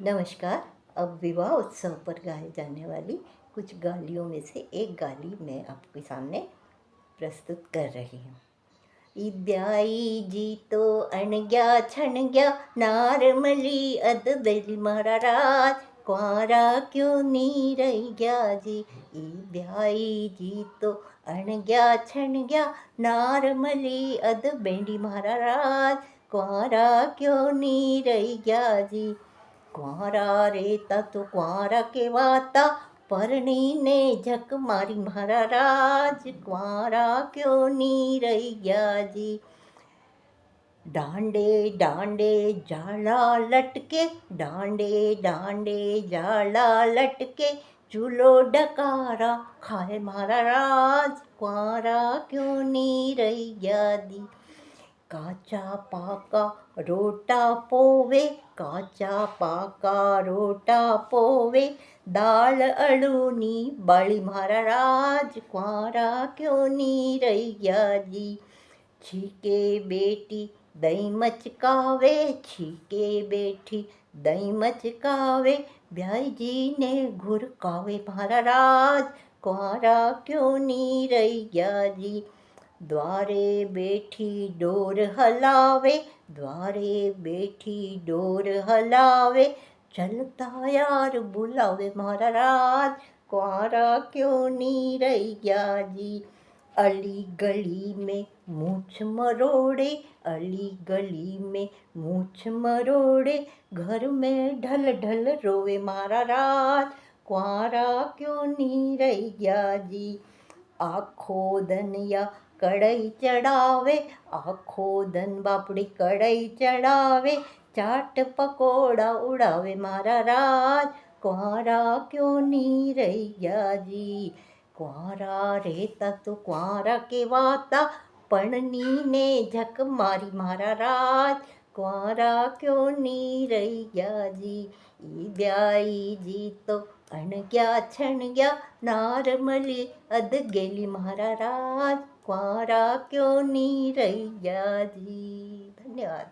नमस्कार। अब विवाह उत्सव पर गाए जाने वाली कुछ गालियों में से एक गाली मैं आपके सामने प्रस्तुत कर रही हूँ। ई ब्याई जी तो अणग्या छणग्या नारमली अद बेली मारा राज क्वारा क्यों नी रही गया जी। ई ब्याई जी तो अणग्या छणग्या नारमली अद बेंडी मारा राज क्वारा क्यों नी रही गया जी। क्वारा रेता तो क्वारा के वाता परणी ने झक मारी मारा राज क्वारा क्यों नी रही गया जी। डांडे डांडे जाला लटके डांडे डांडे जाला लटके चूल्हो डकारा खाए मारा राज क्वारा क्यों नी रही गया दी। काचा पाका रोटा पोवे काचा पाका रोटा पोवे दाल अळूनी बाळी मारा राज क्वारा क्यों नी रही गया जी। छीके बेटी दही मचकावे छीके बेटी दही मचकावे ब्याई जी ने घुरकावे मारा राज क्वारा क्यों नी रही गया जी। द्वारे बैठी डोर हलावे द्वारे बैठी डोर हलावे चलता यार बुलावे मारा राज क्वारा क्यों नी रही गया जी। अली गली में मूछ मरोड़े अली गली में मूछ मरोड़े घर में ढल ढल रोवे मारा राज क्वारा क्यों नी रही गया जी। आखो धन या कढ़ाई चढ़ावे आखो धन बापड़ी कढ़ाई चढ़ावे चाट पकोड़ा उड़ावे मारा राज क्वारा क्यों नी रही गया जी। क्वारा रहता तो क्वारा के वाता पढ़नी ने झक मारी मारा राज क्वारा क्यों नी रही गया जी। ई ब्याई जी तो अणग्या छणग्या नारमली अद गेली मारा राज क्वारा क्यों नी रही गया जी। धन्यवाद।